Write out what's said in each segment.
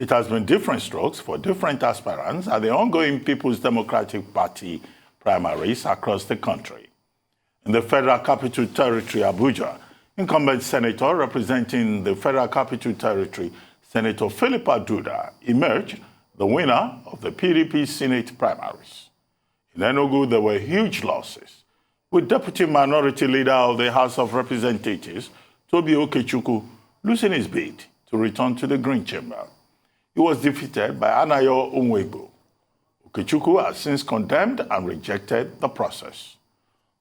It has been different strokes for different aspirants at the ongoing People's Democratic Party primaries across the country. In the Federal Capital Territory Abuja, incumbent senator representing the Federal Capital Territory, Senator Philip Aduda, emerged the winner of the PDP Senate primaries. In Enugu, there were huge losses, with Deputy Minority Leader of the House of Representatives, Toby Okechukwu, losing his bid to return to the Green Chamber. He was defeated by Anayo Onwuegbu. Okechukwu has since condemned and rejected the process.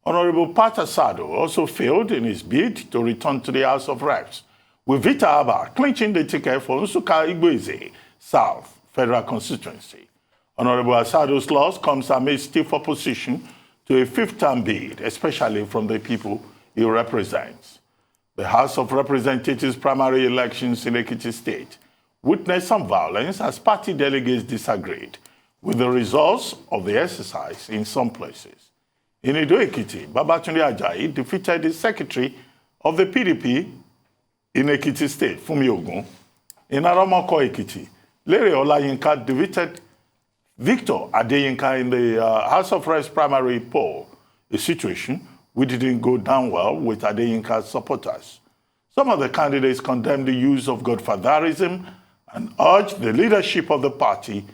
Honourable Pat Asadu also failed in his bid to return to the House of Reps, with Vitta Abba clinching the ticket for Nsukka Igbo-Eze South Federal Constituency. Honourable Asadu's loss comes amid stiff opposition to a fifth-term bid, especially from the people he represents. The House of Representatives primary elections in Ekiti State witnessed some violence as party delegates disagreed with the results of the exercise in some places. In Ekiti, Babatunde Ajayi defeated the secretary of the PDP in Ekiti State, Fumi Ogun. In Aramako Ekiti, Lere Olayinka defeated Victor Adeyinka in the House of Reps primary poll, a situation which didn't go down well with Adeyinka's supporters. Some of the candidates condemned the use of godfatherism and urged the leadership of the party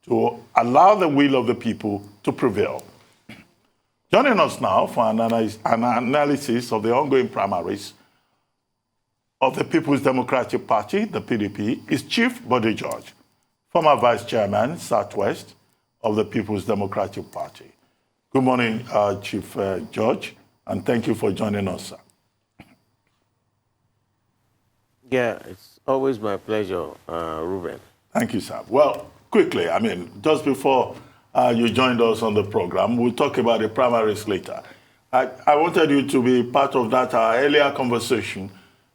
to allow the will of the people to prevail. Joining us now for an analysis of the ongoing primaries of the People's Democratic Party, the PDP, is Chief Bode George, former Vice Chairman, Southwest of the People's Democratic Party. Good morning, Chief George, and thank you for joining us, sir. Yeah, it's always my pleasure, Ruben. Thank you, sir. Well, quickly, just before you joined us on the program, we'll talk about the primaries later. I wanted you to be part of that earlier conversation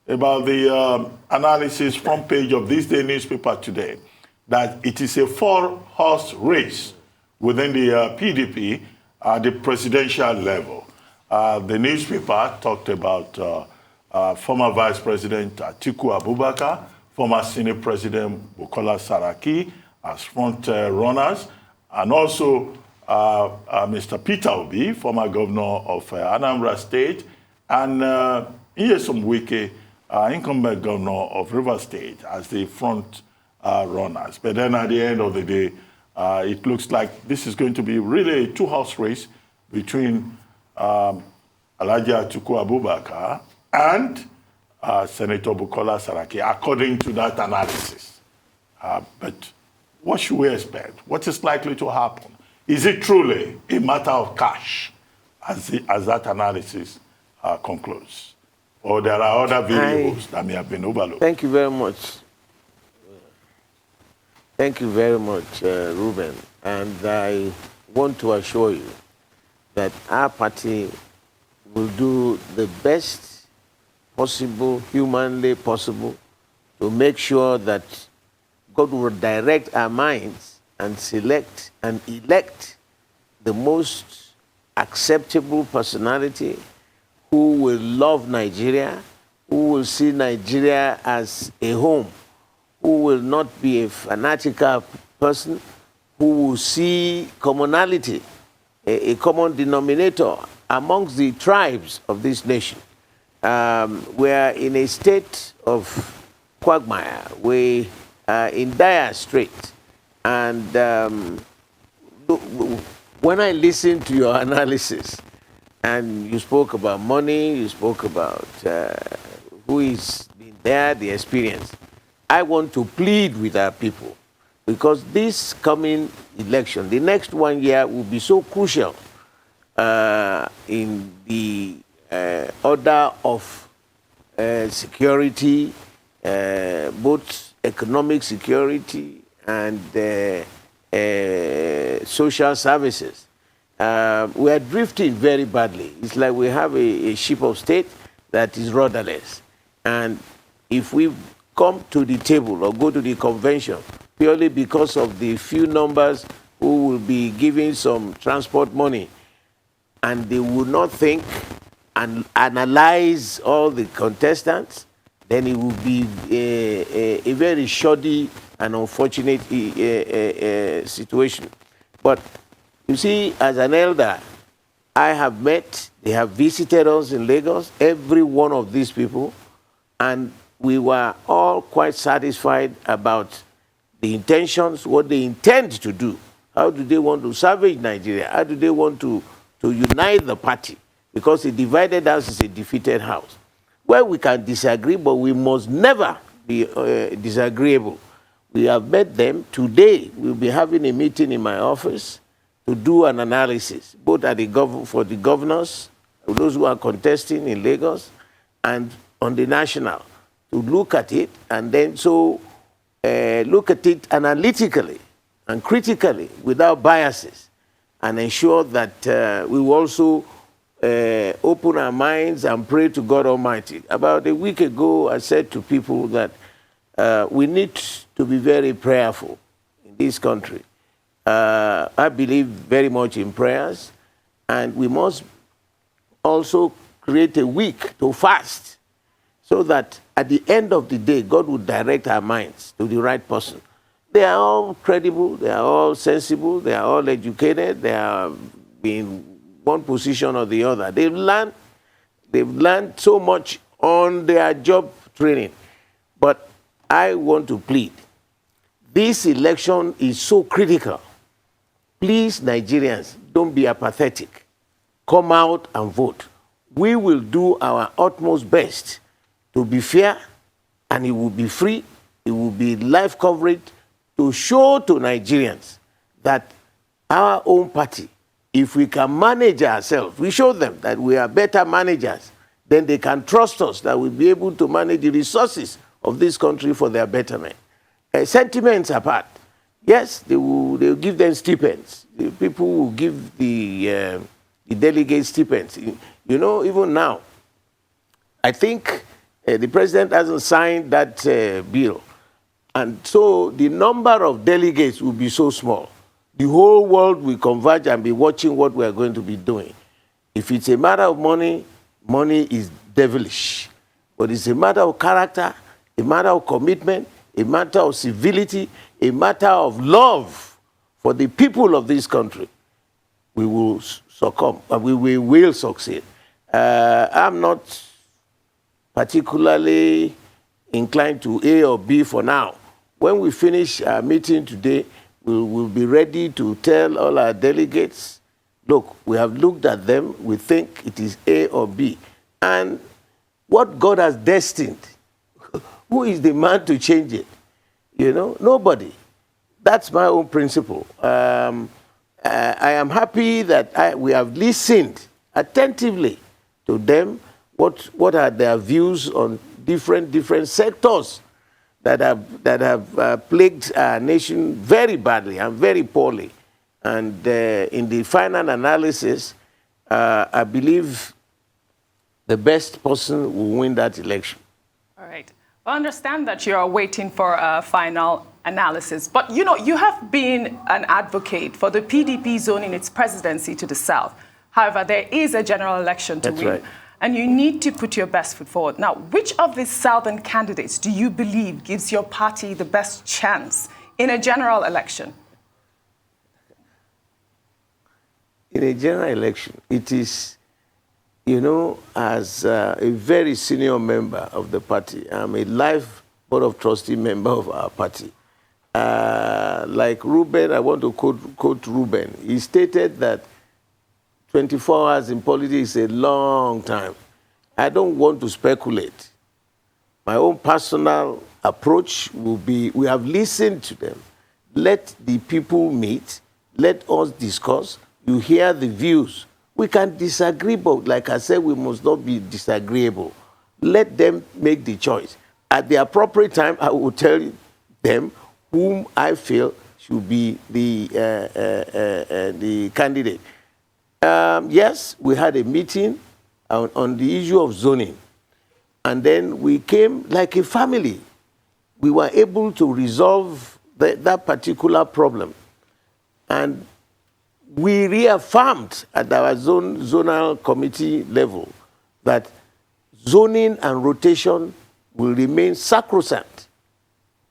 about the analysis front page of this day newspaper today, that it is a four-horse race within the PDP at the presidential level. The newspaper talked about former Vice President Atiku Abubakar, former Senate President Bukola Saraki as front runners, and also Mr. Peter Obi, former governor of Anambra State, and Nyesom Wike, incumbent governor of Rivers State, as the front runners. But then at the end of the day, it looks like this is going to be really a two-horse race between Alhaji Atiku Abubakar and Senator Bukola Saraki, according to that analysis. But what should we expect? What is likely to happen? Is it truly a matter of cash, as that analysis concludes? Or there are other variables that may have been overlooked? Thank you very much. Thank you very much, Ruben. And I want to assure you that our party will do the best possible, humanly possible, to make sure that God will direct our minds and select and elect the most acceptable personality who will love Nigeria, who will see Nigeria as a home, who will not be a fanatical person, who will see commonality, a common denominator amongst the tribes of this nation. We are in a state of quagmire. We are in dire straits. And when I listen to your analysis, and you spoke about money, you spoke about who is been there, the experience, I want to plead with our people, because this coming election, the next 1 year, will be so crucial in the order of security, both economic security and social services. We are drifting very badly. It's like we have a ship of state that is rudderless. And if we come to the table or go to the convention purely because of the few numbers who will be giving some transport money, and they will not think and analyze all the contestants, then it will be a very shoddy an unfortunate situation. But you see, as an elder, I have met, they have visited us in Lagos, every one of these people, and we were all quite satisfied about the intentions, what they intend to do. How do they want to salvage Nigeria? How do they want to unite the party? Because a divided house is a defeated house. Well, we can disagree, but we must never be disagreeable. We have met them. Today, we'll be having a meeting in my office to do an analysis, both at for the governors, those who are contesting in Lagos, and on the national, to look at it, and then look at it analytically and critically without biases, and ensure that we will also open our minds and pray to God Almighty. About a week ago, I said to people that we need to be very prayerful in this country. I believe very much in prayers, and we must also create a week to fast so that at the end of the day, God will direct our minds to the right person. They are all credible, they are all sensible, they are all educated, they are in one position or the other. They've learned so much on their job training. But I want to plead, this election is so critical. Please, Nigerians, don't be apathetic. Come out and vote. We will do our utmost best to be fair, and it will be free, it will be live coverage, to show to Nigerians that our own party, if we can manage ourselves, we show them that we are better managers, then they can trust us that we'll be able to manage the resources of this country for their betterment. Sentiments apart, yes, they will give them stipends. The people will give the delegates stipends. You know, even now, I think the president hasn't signed that bill. And so the number of delegates will be so small. The whole world will converge and be watching what we are going to be doing. If it's a matter of money, money is devilish. But it's a matter of character, a matter of commitment, a matter of civility, a matter of love for the people of this country. We will succumb, we will succeed. I'm not particularly inclined to A or B for now. When we finish our meeting today, we'll be ready to tell all our delegates, look, we have looked at them, we think it is A or B. And what God has destined, who is the man to change it? You know, nobody. That's my own principle. I am happy that we have listened attentively to them, what are their views on different sectors that have plagued our nation very badly and very poorly. And in the final analysis, I believe the best person will win that election. All right. I understand that you are waiting for a final analysis, but you know, you have been an advocate for the PDP zoning its presidency to the south. However, there is a general election to win. Right. And you need to put your best foot forward. Now, which of these southern candidates do you believe gives your party the best chance in a general election? In a general election, it is, you know, as a very senior member of the party, I'm a life board of trustee member of our party. Like Ruben, I want to quote Ruben. He stated that 24 hours in politics is a long time. I don't want to speculate. My own personal approach will be, we have listened to them. Let the people meet. Let us discuss. You hear the views. We can disagree, but like I said, we must not be disagreeable. Let them make the choice. At the appropriate time, I will tell them whom I feel should be the candidate. Yes, we had a meeting on the issue of zoning. And then we came like a family. We were able to resolve that particular problem. And we reaffirmed at our zonal committee level that zoning and rotation will remain sacrosanct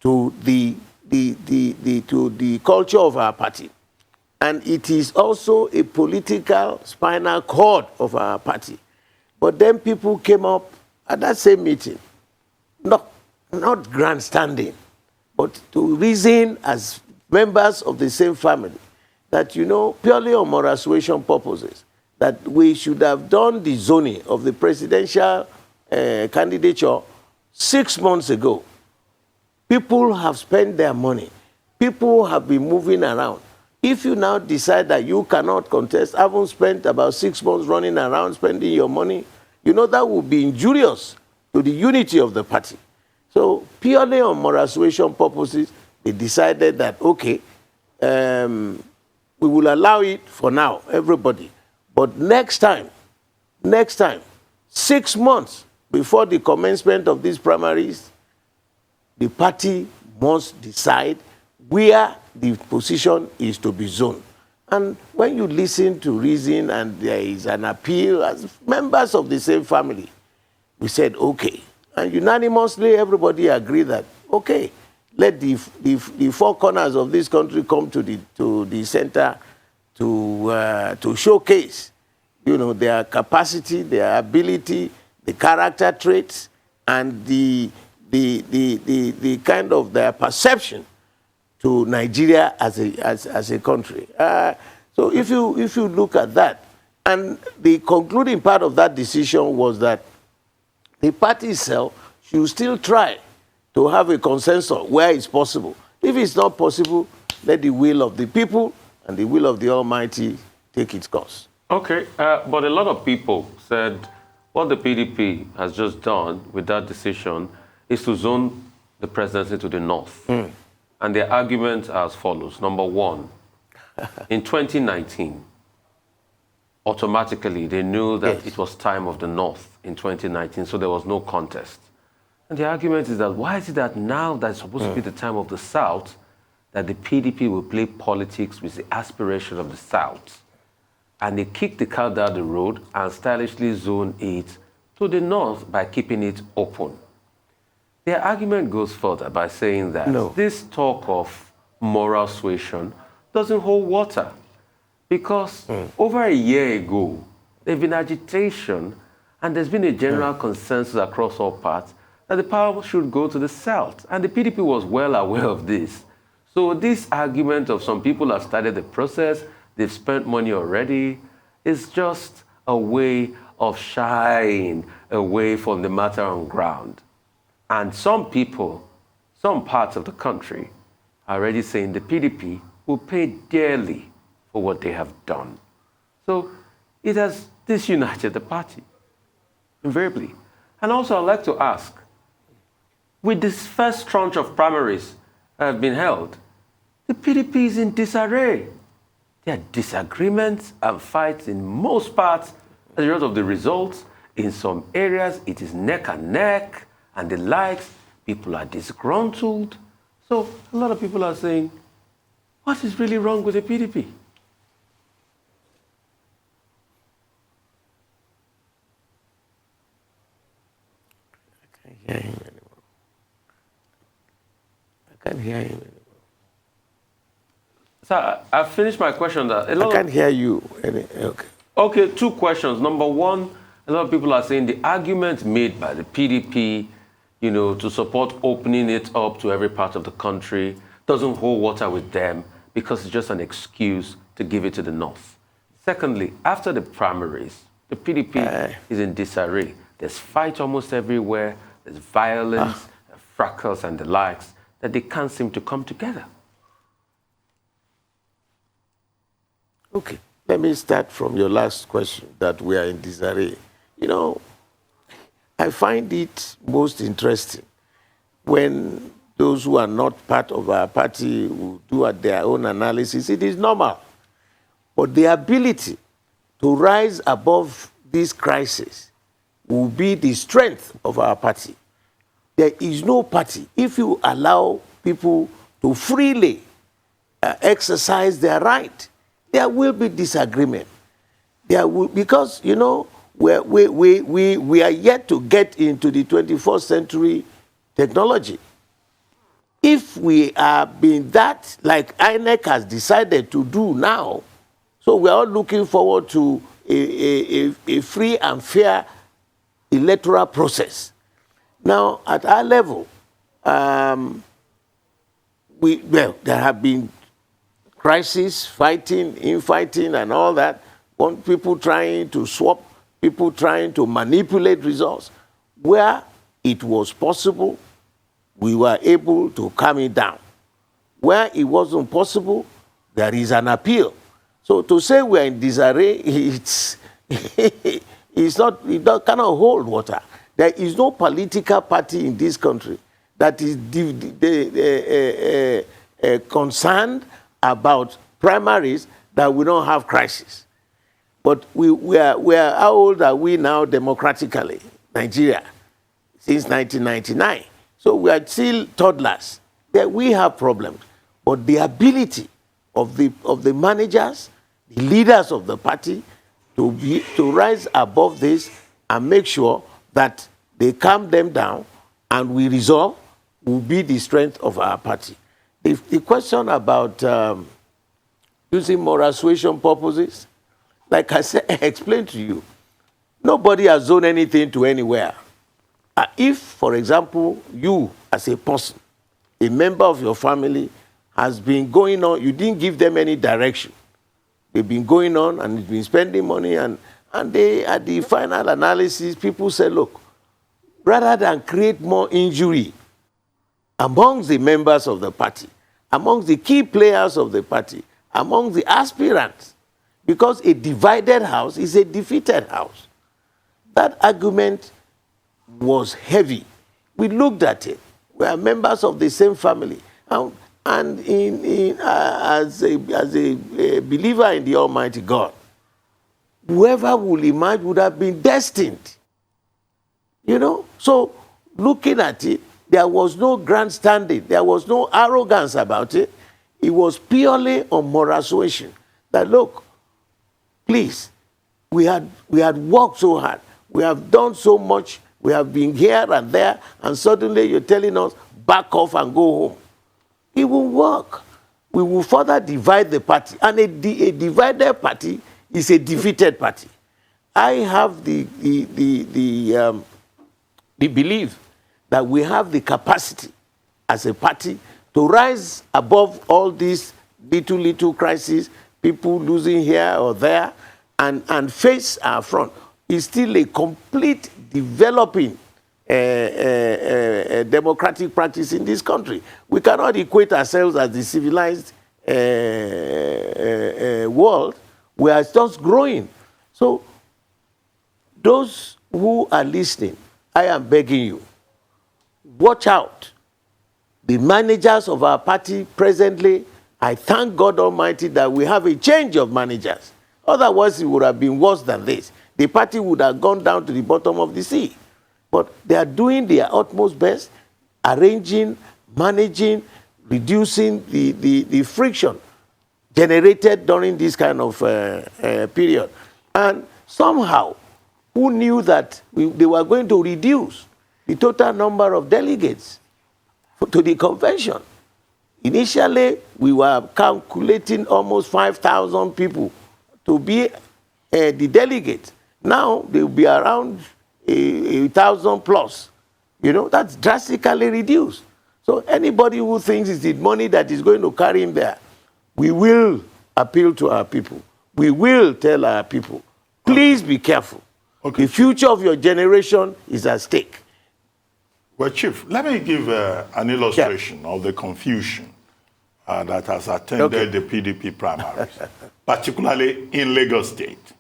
to the the culture of our party. And it is also a political spinal cord of our party. But then people came up at that same meeting, not grandstanding, but to reason as members of the same family, that, purely on moral suasion purposes, that we should have done the zoning of the presidential candidature 6 months ago. People have spent their money. People have been moving around. If you now decide that you cannot contest, having spent about 6 months running around spending your money, that would be injurious to the unity of the party. So purely on moral suasion purposes, they decided that, okay, we will allow it for now, everybody. But next time, 6 months before the commencement of these primaries, the party must decide where the position is to be zoned. And when you listen to reason and there is an appeal as members of the same family, we said, okay. And unanimously, everybody agreed that, okay, let the four corners of this country come to the center to showcase, their capacity, their ability, the character traits, and the kind of their perception to Nigeria as a country. So if you look at that, and the concluding part of that decision was that the party itself should still try to have a consensus where it's possible. If it's not possible, let the will of the people and the will of the Almighty take its course. Okay, but a lot of people said what the PDP has just done with that decision is to zone the presidency to the north. And their argument are as follows. Number one, in 2019, automatically they knew that it was time of the north in 2019, so there was no contest. And the argument is that why is it that now that it's supposed to be the time of the South, that the PDP will play politics with the aspiration of the South? And they kick the cat down the road and stylishly zone it to the north by keeping it open. Their argument goes further by saying that this talk of moral suasion doesn't hold water because over a year ago, there's been agitation and there's been a general consensus across all parts that the power should go to the South. And the PDP was well aware of this. So this argument of some people have started the process, they've spent money already, is just a way of shying away from the matter on ground. And some people, some parts of the country, are already saying the PDP will pay dearly for what they have done. So it has disunited the party, invariably. And also I'd like to ask, with this first tranche of primaries that have been held, the PDP is in disarray. There are disagreements and fights in most parts as a result of the results. In some areas, it is neck and neck and the likes. People are disgruntled. So a lot of people are saying, what is really wrong with the PDP? I can't hear him anymore. I can't hear him anymore. So I've finished my question. I can't hear you. Okay. Okay, two questions. Number one, a lot of people are saying the argument made by the PDP, to support opening it up to every part of the country doesn't hold water with them because it's just an excuse to give it to the North. Secondly, after the primaries, the PDP is in disarray. There's fight almost everywhere. There's violence, fracas and the likes, that they can't seem to come together. Okay, let me start from your last question, that we are in disarray. I find it most interesting when those who are not part of our party will do their own analysis. It is normal. But the ability to rise above this crisis will be the strength of our party. There is no party. If you allow people to freely exercise their right, there will be disagreement. There will, because, we are yet to get into the 21st century technology. if we are being that, like INEC has decided to do now, so we are all looking forward to a free and fair electoral process. Now, at our level, there have been crises, fighting, infighting, and all that. People trying to swap, people trying to manipulate results. Where it was possible, we were able to calm it down. Where it wasn't possible, there is an appeal. So to say we're in disarray, it cannot hold water. There is no political party in this country that is concerned about primaries that we don't have crisis. But we are how old are we now democratically, Nigeria, since 1999? So we are still toddlers. That we have problems, but the ability of the managers, the leaders of the party, to rise above this and make sure that they calm them down and we resolve will be the strength of our party. The question about using moral suasion purposes, like I said, I explained to you, nobody has zoned anything to anywhere. If, for example, you as a person, a member of your family has been going on, you didn't give them any direction. They've been going on and they've been spending money, and they, at the final analysis, people say, look, rather than create more injury amongst the members of the party, amongst the key players of the party, among the aspirants, because a divided house is a defeated house. That argument was heavy. We looked at it. We are members of the same family. And as a believer in the Almighty God, whoever will emerge would have been destined. You know? So, looking at it, there was no grandstanding. There was no arrogance about it. It was purely on moral suasion. That, look, please, we had worked so hard. We have done so much. We have been here and there, and suddenly you're telling us, back off and go home. It will work. We will further divide the party. And a divided party is a defeated party. I have the belief that we have the capacity as a party to rise above all these little crises, people losing here or there, and face our front. It's still a complete developing democratic practice in this country. We cannot equate ourselves as the civilized world. We are just growing. So those who are listening, I am begging you, watch out. The managers of our party presently, I thank God Almighty that we have a change of managers. Otherwise, it would have been worse than this. The party would have gone down to the bottom of the sea. But they are doing their utmost best, arranging, managing, reducing the friction generated during this kind of period. And somehow, who knew that they were going to reduce the total number of delegates to the convention? Initially, we were calculating almost 5,000 people to be the delegates. Now, they will be around 1,000 plus. You know, that's drastically reduced. So anybody who thinks it's the money that is going to carry him there, we will appeal to our people. We will tell our people, please be careful. Okay. The future of your generation is at stake. Well, Chief, let me give an illustration of the confusion that has attended the PDP primaries, particularly in Lagos State.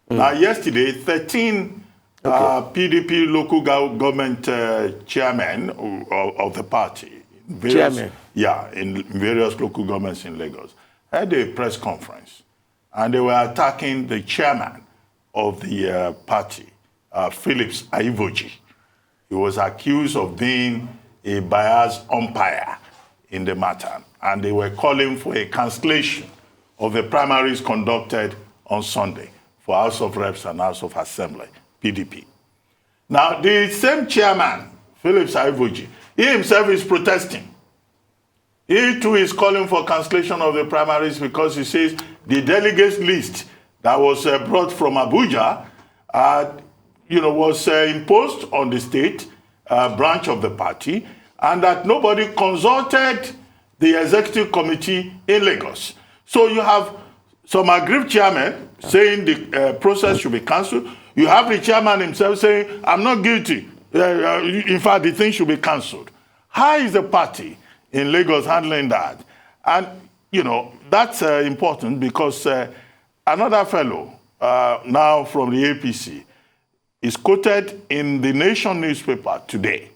Now, yesterday, 13 PDP local government chairmen of the party, in various local governments in Lagos, had a press conference, and they were attacking the chairman of the party, Philip Aduda. He was accused of being a biased umpire in the matter, and they were calling for a cancellation of the primaries conducted on Sunday for House of Reps and House of Assembly, PDP. Now, the same chairman, Philip Aduda, he himself is protesting He too is calling for cancellation of the primaries because he says the delegates list that was brought from Abuja, was imposed on the state branch of the party, and that nobody consulted the executive committee in Lagos. So you have some aggrieved chairman saying the process should be cancelled. You have the chairman himself saying, I'm not guilty. In fact, the thing should be cancelled. How is the party in Lagos handling that? And, that's important because another fellow, now from the APC, is quoted in the Nation newspaper today,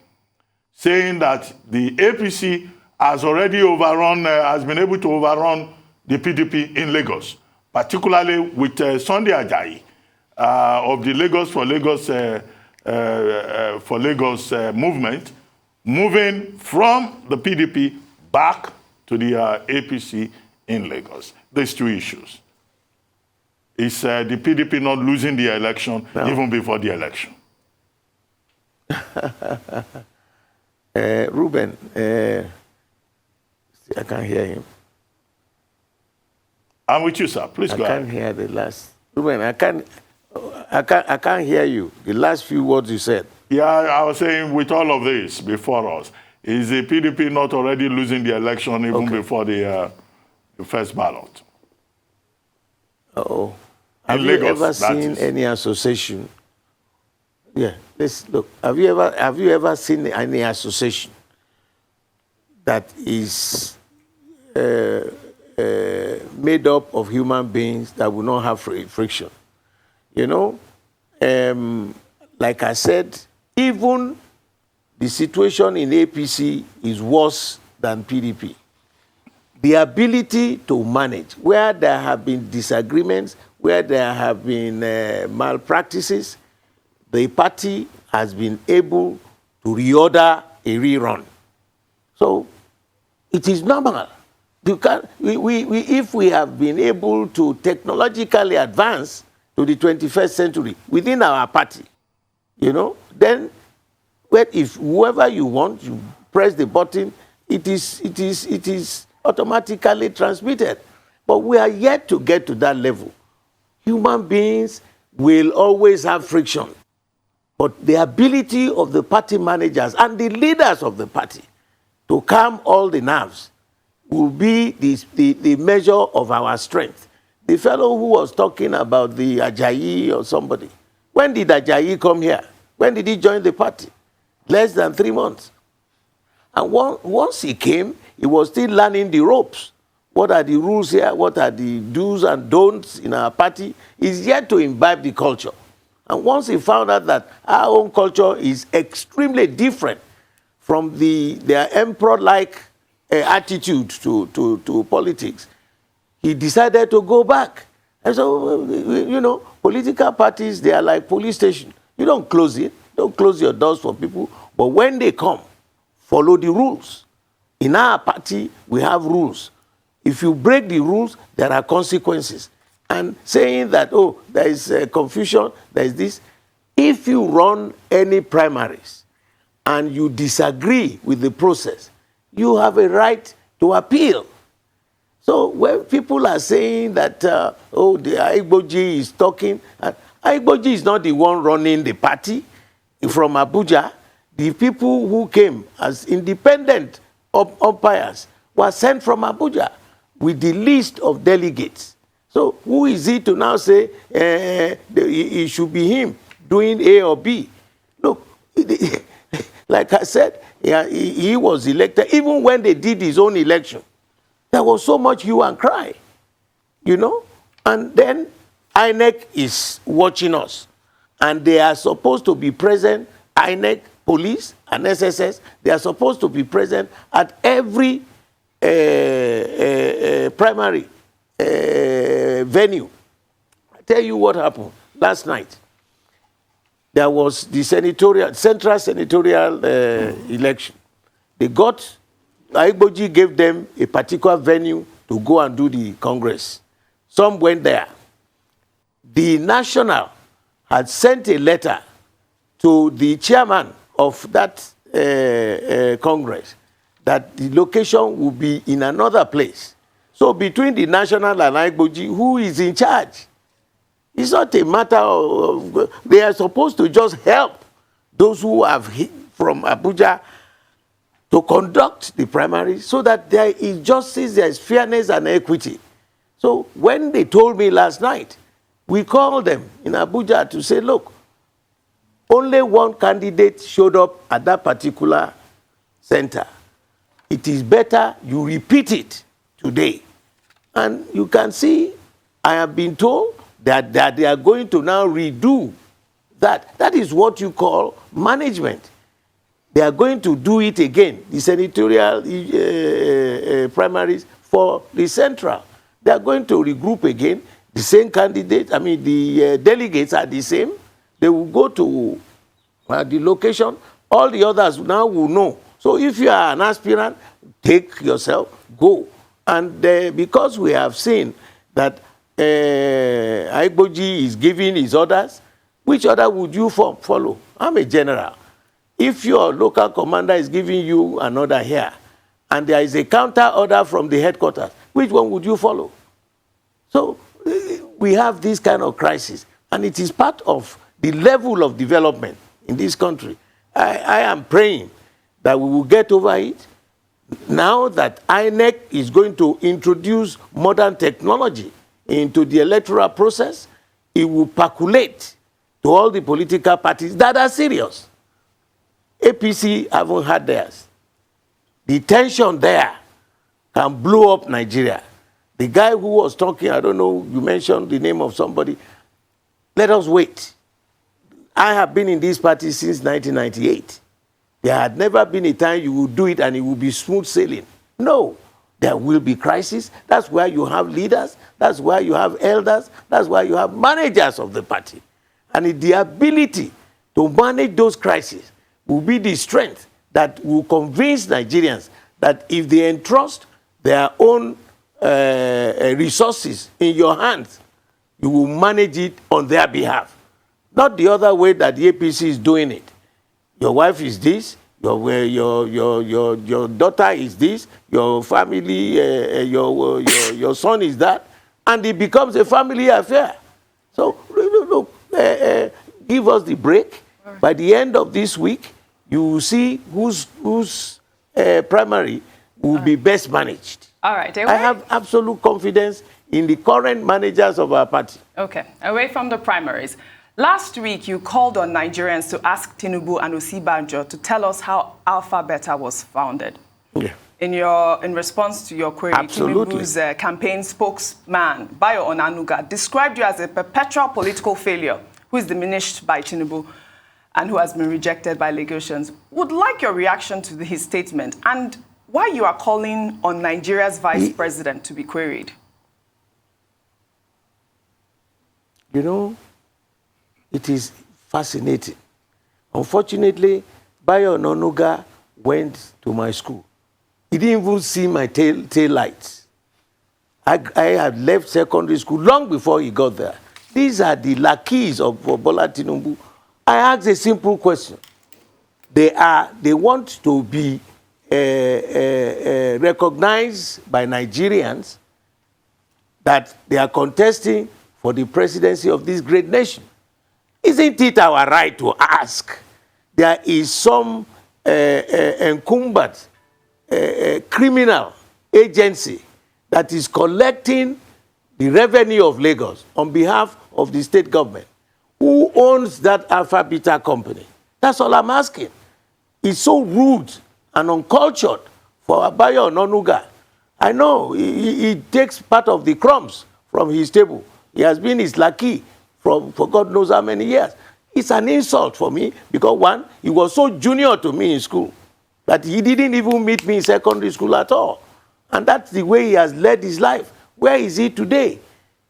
saying that the APC has already has been able to overrun the PDP in Lagos, particularly with Sunday Ajayi of the Lagos for Lagos movement, moving from the PDP back to the APC in Lagos. These two issues. Is the PDP not losing the election even before the election? Ruben, I can't hear him. I'm with you, sir. Please go ahead. I can't hear the last. Ruben, I can't hear you. The last few words you said. Yeah, I was saying with all of this before us, is the PDP not already losing the election even before the first ballot? Uh-oh. Have you ever seen any association? Yeah, let's look. Have you ever seen any association that is made up of human beings that will not have friction? Like I said, even the situation in APC is worse than PDP. The ability to manage, where there have been disagreements, where there have been malpractices, the party has been able to reorder a rerun. So it is normal. If we have been able to technologically advance to the 21st century within our party, then if whoever you want, you press the button, it is automatically transmitted. But we are yet to get to that level. Human beings will always have friction. But the ability of the party managers and the leaders of the party to calm all the nerves will be the measure of our strength. The fellow who was talking about the Ajayi or somebody, when did Ajayi come here? When did he join the party? Less than 3 months. And once he came, he was still learning the ropes. What are the rules here? What are the do's and don'ts in our party? He's yet to imbibe the culture. And once he found out that our own culture is extremely different from their emperor-like attitude to politics, he decided to go back. And so, political parties, they are like police stations. You don't close it. Don't close your doors for people. But when they come, follow the rules. In our party, we have rules. If you break the rules, there are consequences. And saying that, there is confusion, there is this. If you run any primaries and you disagree with the process, you have a right to appeal. So when people are saying that, the Igbo-Eze is talking, Igbo-Eze is not the one running the party from Abuja. The people who came as independent umpires were sent from Abuja with the list of delegates. So who is it to now say it should be him doing A or B? Look, like I said, he was elected. Even when they did his own election, there was so much hue and cry, And then INEC is watching us. And they are supposed to be present, INEC, police, and SSS, they are supposed to be present at every primary venue. I tell you what happened last night. There was the central senatorial election. Igbo-Eze gave them a particular venue to go and do the Congress. Some went there. The national had sent a letter to the chairman of that Congress that the location will be in another place. So between the national and Igbo-Eze, who is in charge? It's not a matter of, they are supposed to just help those who have from Abuja to conduct the primaries so that there is justice, there is fairness and equity. So when they told me last night, we called them in Abuja to say, look, only one candidate showed up at that particular center. It is better you repeat it today. And you can see, I have been told that they are going to now redo that. That is what you call management. They are going to do it again, the senatorial primaries for the central. They are going to regroup again. The same candidate, I mean, the delegates are the same. They will go to the location. All the others now will know. So if you are an aspirant, take yourself, go. And because we have seen that Igbo-Eze is giving his orders, which order would you follow? I'm a general. If your local commander is giving you an order here, and there is a counter order from the headquarters, which one would you follow? So we have this kind of crisis, and it is part of the level of development in this country. I am praying that we will get over it. Now that INEC is going to introduce modern technology into the electoral process, it will percolate to all the political parties that are serious. APC haven't had theirs. The tension there can blow up Nigeria. The guy who was talking, I don't know, you mentioned the name of somebody. Let us wait. I have been in this party since 1998. There had never been a time you would do it and it would be smooth sailing. No, there will be crisis. That's why you have leaders. That's why you have elders. That's why you have managers of the party. And the ability to manage those crises will be the strength that will convince Nigerians that if they entrust their own resources in your hands, you will manage it on their behalf. Not the other way that the APC is doing it. Your wife is this, your daughter is this, your family, your son is that, and it becomes a family affair. So, look, give us the break. By the end of this week, you will see whose primary will be best managed. All right. I have absolute confidence in the current managers of our party. Okay. Away from the primaries. Last week, you called on Nigerians to ask Tinubu and Osibanjo to tell us how Alpha Beta was founded. Yeah. In response to your query, Absolutely. Tinubu's campaign spokesman, Bayo Onanuga, described you as a perpetual political failure who is diminished by Tinubu and who has been rejected by Lagosians. Would like your reaction to his statement and why you are calling on Nigeria's vice president to be queried. You know, it is fascinating. Unfortunately, Bayo Onanuga went to my school. He didn't even see my tail lights. I had left secondary school long before he got there. These are the lackeys of Bola Tinubu. I asked a simple question. They want to be recognized by Nigerians that they are contesting for the presidency of this great nation. Isn't it our right to ask? There is some incumbent criminal agency that is collecting the revenue of Lagos on behalf of the state government. Who owns that Alpha Beta company? That's all I'm asking. It's so rude and uncultured for Bayo Onanuga. I know he takes part of the crumbs from his table. He has been his lackey for God knows how many years. It's an insult for me because, one, he was so junior to me in school that he didn't even meet me in secondary school at all. And that's the way he has led his life. Where is he today?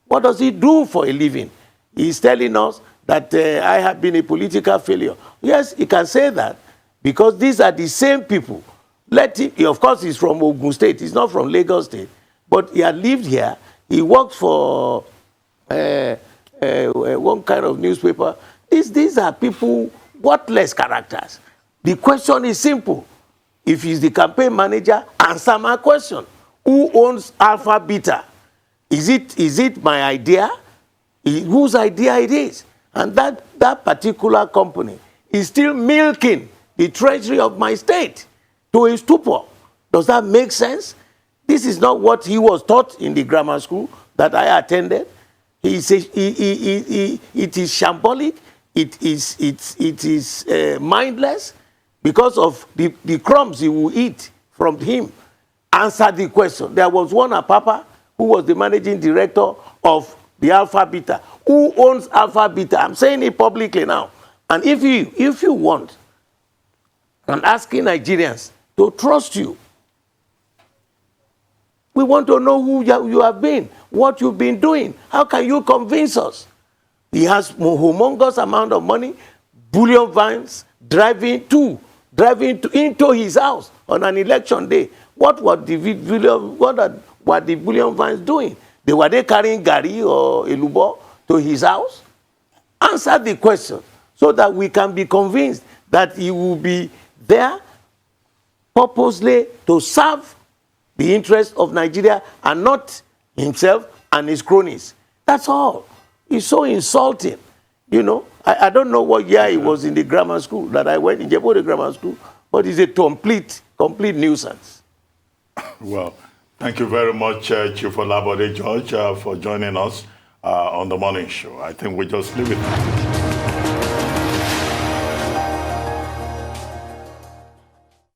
What does he do for a living? He's telling us that I have been a political failure. Yes, he can say that because these are the same people. Of course, he's from Ogun State. He's not from Lagos State. But he had lived here. He worked for one kind of newspaper. These are people, worthless characters. The question is simple. if he's the campaign manager, answer my question. Who owns Alpha Beta? Is it my idea? Whose idea it is? And that particular company is still milking the treasury of my state to a stupor. Does that make sense? This is not what he was taught in the grammar school that I attended. It is shambolic. It is mindless because of the crumbs he will eat from him. Answer the question. There was one Apapa who was the managing director of the Alpha Beta. Who owns Alpha Beta? I'm saying it publicly now. And if you want, I'm asking Nigerians to trust you. We want to know who you have been, what you've been doing. How can you convince us? He has a humongous amount of money, bullion vans, driving into his house on an election day. What were the bullion vans doing? Were they carrying Gari or Elubo to his house? Answer the question so that we can be convinced that he will be there purposely to serve the interests of Nigeria and not himself and his cronies. That's all. It's so insulting. You know, I don't know what year it was in the grammar school that I went in Bode grammar school, but it's a complete nuisance. Well, thank you very much, Chief Olabode George, for joining us on the morning show. I think we just leave it.